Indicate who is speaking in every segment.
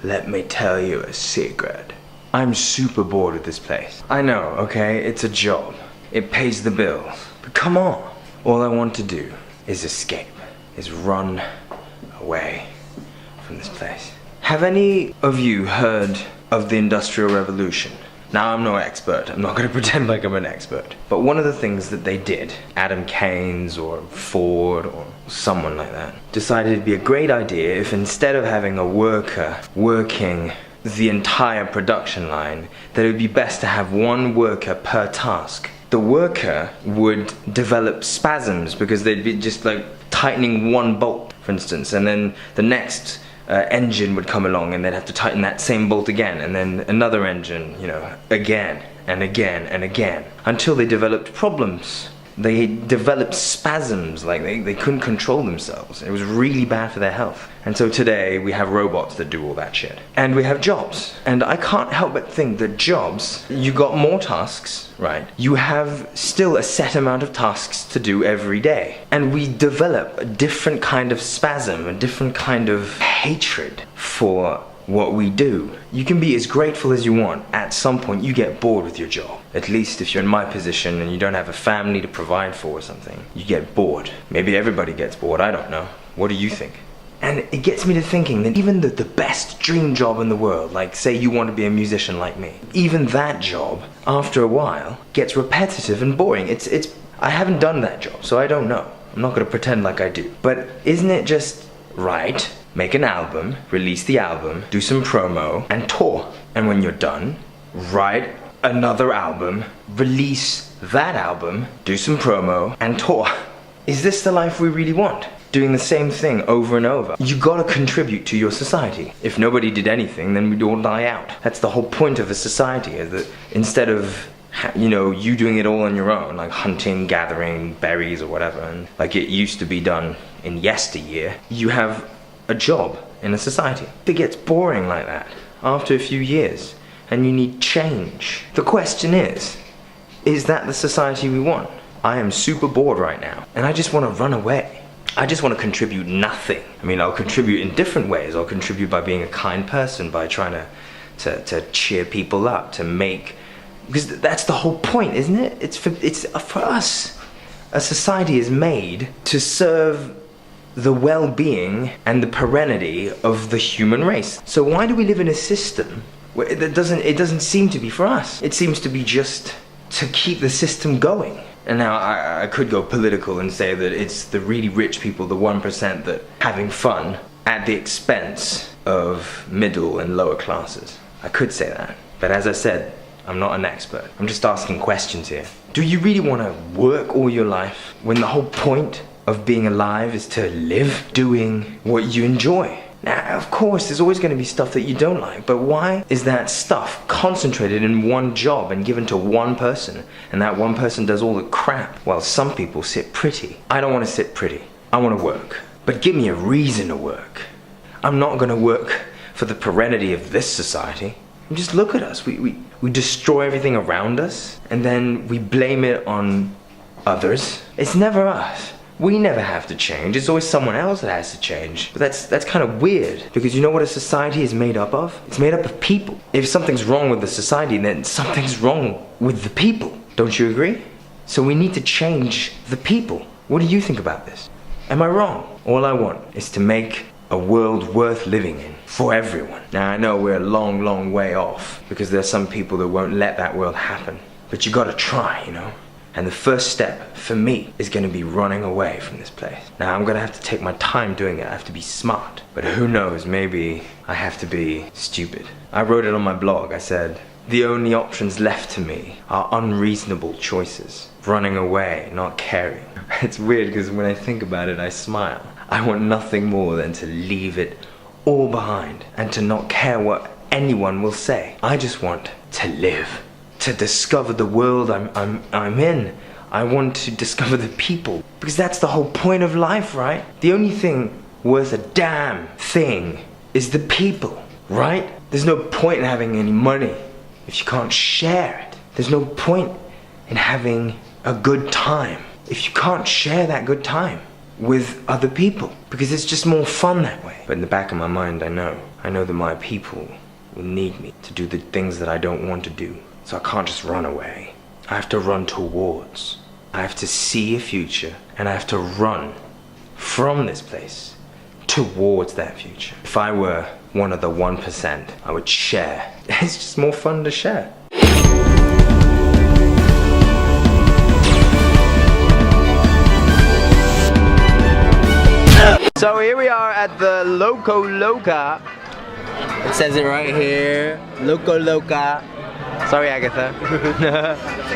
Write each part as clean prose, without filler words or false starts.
Speaker 1: let me tell you a secret. I'm super bored with this place. I know, okay, it's a job. It pays the bills. But come on. All I want to do is escape, is run away from this place. Have any of you heard of the Industrial Revolution? Now, I'm no expert. I'm not going to pretend like I'm an expert. But one of the things that they did, Adam Keynes or Ford or someone like that, decided it'd be a great idea if instead of having a worker working the entire production line, that it would be best to have one worker per task. The worker would develop spasms because they'd be just like tightening one bolt, for instance, and then the next engine would come along and they'd have to tighten that same bolt again, and then another engine, you know, again and again and again, until they developed problems. They developed spasms, like they couldn't control themselves. It was really bad for their health. And so today we have robots that do all that shit. And we have jobs. And I can't help but think that jobs, you got more tasks, right? You have still a set amount of tasks to do every day. And we develop a different kind of spasm, a different kind of hatred for what we do. You can be as grateful as you want. At some point you get bored with your job. At least if you're in my position and you don't have a family to provide for or something, you get bored. Maybe everybody gets bored, I don't know. What do you think? And it gets me to thinking that even the best dream job in the world, like say you want to be a musician like me, even that job, after a while, gets repetitive and boring. I haven't done that job, so I don't know. I'm not going to pretend like I do. But isn't it just right? Make an album, release the album, do some promo, and tour. And when you're done, write another album, release that album, do some promo, and tour. Is this the life we really want? Doing the same thing over and over. You gotta contribute to your society. If nobody did anything, then we'd all die out. That's the whole point of a society, is that instead of you doing it all on your own, like hunting, gathering berries or whatever, and like it used to be done in yesteryear, you have a job in a society. It gets boring like that after a few years, and you need change. The question is that the society we want? I am super bored right now, and I just want to run away. I just want to contribute nothing. I mean, I'll contribute in different ways. I'll contribute by being a kind person, by trying to cheer people up, to make, because that's the whole point, isn't it? It's for us. A society is made to serve the well-being and the perenity of the human race. So why do we live in a system where it doesn't seem to be for us? It seems to be just to keep the system going. And now I could go political and say that it's the really rich people, the 1%, that having fun at the expense of middle and lower classes. I could say that. But as I said, I'm not an expert. I'm just asking questions here. Do you really want to work all your life when the whole point of being alive is to live doing what you enjoy? Now, of course, there's always going to be stuff that you don't like, but why is that stuff concentrated in one job and given to one person, and that one person does all the crap while some people sit pretty? I don't want to sit pretty. I want to work. But give me a reason to work. I'm not going to work for the perenity of this society. And just look at us. We destroy everything around us, and then we blame it on others. It's never us. We never have to change. It's always someone else that has to change. But that's kind of weird, because you know what a society is made up of? It's made up of people. If something's wrong with the society, then something's wrong with the people. Don't you agree? So we need to change the people. What do you think about this? Am I wrong? All I want is to make a world worth living in for everyone. Now I know we're a long, long way off, because there's some people that won't let that world happen. But you gotta try, you know? And the first step for me is going to be running away from this place. Now I'm going to have to take my time doing it. I have to be smart. But who knows, maybe I have to be stupid. I wrote it on my blog. I said, the only options left to me are unreasonable choices. Running away, not caring. It's weird because when I think about it, I smile. I want nothing more than to leave it all behind and to not care what anyone will say. I just want to live. To discover the world I'm in. I want to discover the people, because that's the whole point of life, right? The only thing worth a damn thing is the people, right? There's no point in having any money if you can't share it. There's no point in having a good time if you can't share that good time. with other people, because it's just more fun that way. But in the back of my mind, I know that my people will need me to do the things that I don't want to do. So I can't just run away. I have to run towards. I have to see a future, and I have to run from this place towards that future. If I were one of the 1%, I would share. It's just more fun to share. So here we are at the Loco Loca. It says it right here, Loco Loca. Sorry, Agatha.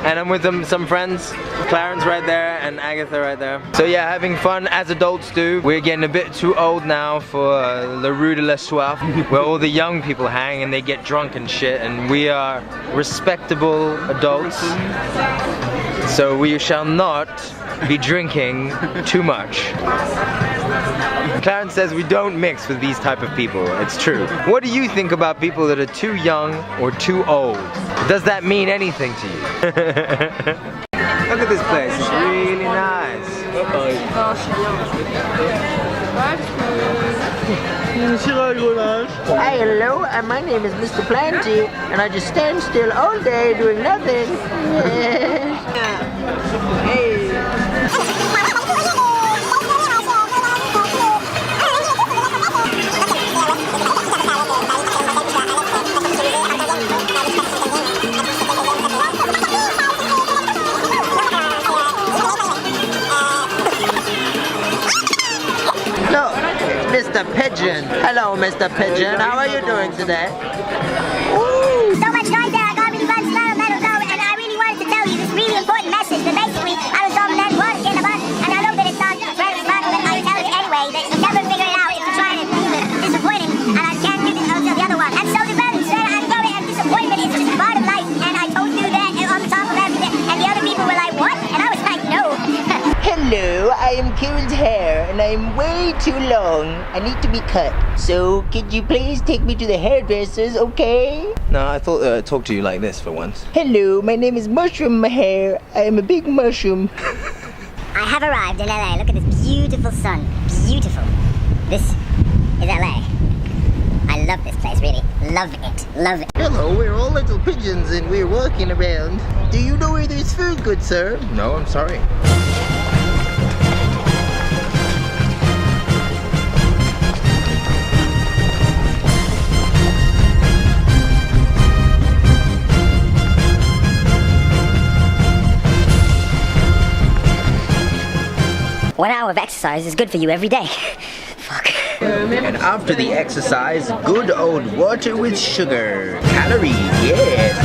Speaker 1: And I'm with some friends, Clarence right there and Agatha right there. So yeah, having fun as adults do. We're getting a bit too old now for La Rue de la Soif, where all the young people hang and they get drunk and shit, and we are respectable adults. So we shall not be drinking too much. Clarence says we don't mix with these type of people. It's true. What do you think about people that are too young or too old? Does that mean anything to you? Look at this place. It's really nice.
Speaker 2: Hi, hello. My name is Mr. Planty, and I just stand still all day doing nothing. Hey. Mr. Pigeon. Hello, Mr. Pigeon. How are you doing today?
Speaker 3: Ooh. So much noise there, I got really run slow, let it go, and I really wanted to tell you this really important message that basically I was on that water in the bus, and I know that it's not very smart, but I tell you anyway that you never figure it out if you're trying to disappoint him, and I can't do this until the other one. And so the brother said, I know that disappointment is just part of life, and I told you that on top of everything, and the other people were like, what? And I was like, no.
Speaker 2: Hello, I am Karen's hair, and I'm way too long. I need to be cut. So, could you please take me to the hairdressers, okay?
Speaker 1: No, I thought I'd talk to you like this for once.
Speaker 2: Hello, my name is Mushroom Hair. I am a big mushroom.
Speaker 3: I have arrived in LA. Look at this beautiful sun. Beautiful. This is LA. I love this place, really. Love it. Love it.
Speaker 2: Hello, we're all little pigeons and we're walking around. Do you know where there's food, good sir?
Speaker 1: No, I'm sorry.
Speaker 3: One hour of exercise is good for you every day. Fuck.
Speaker 2: And after the exercise, good old water with sugar. Calories, yes.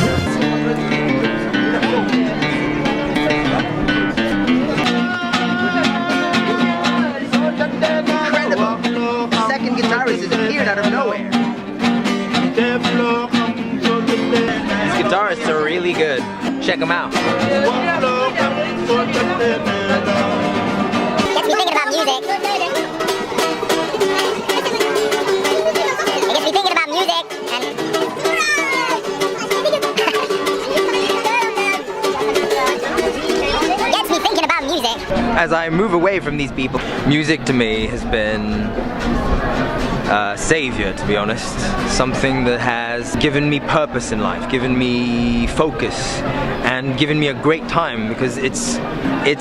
Speaker 2: Incredible. The second guitarist has appeared out of nowhere.
Speaker 1: These guitarists are really good. Check them out.
Speaker 3: Gets me thinking about music. It gets me thinking about music and gets me thinking about music.
Speaker 1: As I move away from these people, music to me has been savior, to be honest. Something that has given me purpose in life, given me focus, and given me a great time, because it's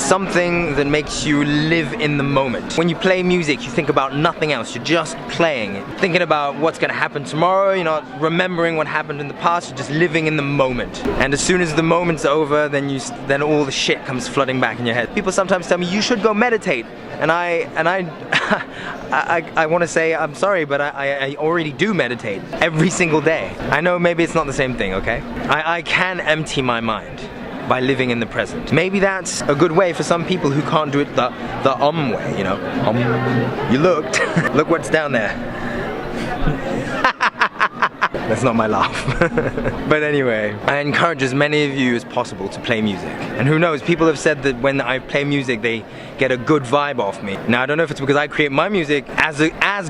Speaker 1: something that makes you live in the moment. When you play music, you think about nothing else. You're just playing, thinking about what's gonna happen tomorrow. You're not remembering what happened in the past. You're just living in the moment. And as soon as the moment's over, then all the shit comes flooding back in your head. People sometimes tell me you should go meditate, and I want to say I'm sorry, but I already do meditate every single day. I know maybe it's not the same thing, okay? I can empty my mind by living in the present. Maybe that's a good way for some people who can't do it the way, you know? You looked. Look what's down there. That's not my laugh. But anyway, I encourage as many of you as possible to play music. And who knows, people have said that when I play music, they get a good vibe off me. Now, I don't know if it's because I create my music as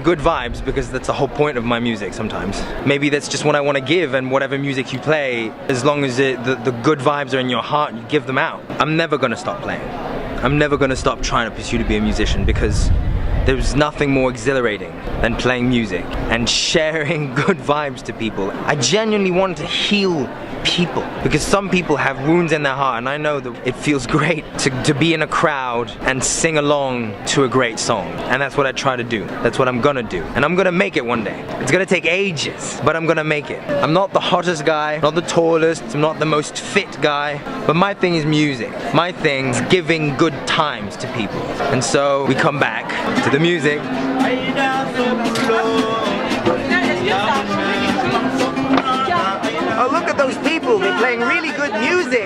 Speaker 1: good vibes, because that's the whole point of my music sometimes. Maybe that's just what I want to give, and whatever music you play, as long as the good vibes are in your heart, you give them out. I'm never gonna stop playing. I'm never gonna stop trying to pursue to be a musician, because there's nothing more exhilarating than playing music and sharing good vibes to people. I genuinely want to heal people, because some people have wounds in their heart, and I know that it feels great to be in a crowd and sing along to a great song. And that's what I try to do. That's what I'm gonna do. And I'm gonna make it one day. It's gonna take ages, but I'm gonna make it. I'm not the hottest guy, not the tallest, I'm not the most fit guy, but my thing is music. My thing is giving good times to people. And so we come back to the music. Oh, look at those people, they're playing really good music.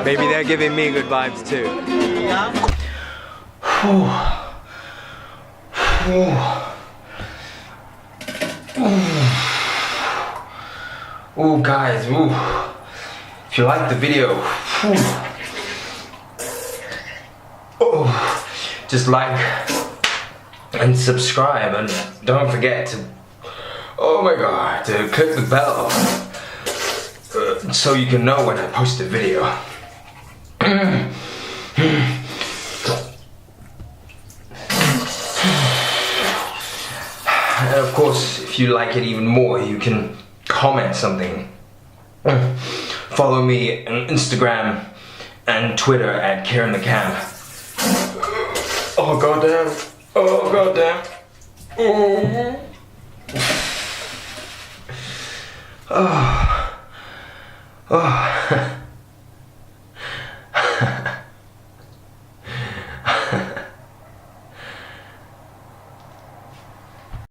Speaker 1: Maybe they're giving me good vibes too. Oh guys, if you like the video, just like and subscribe, and don't forget to, oh my god, to click the bell so you can know when I post a video. And of course, if you like it even more, you can comment something. Follow me on Instagram and Twitter at Kieran the Cam. Oh goddamn. Oh goddamn. Oh.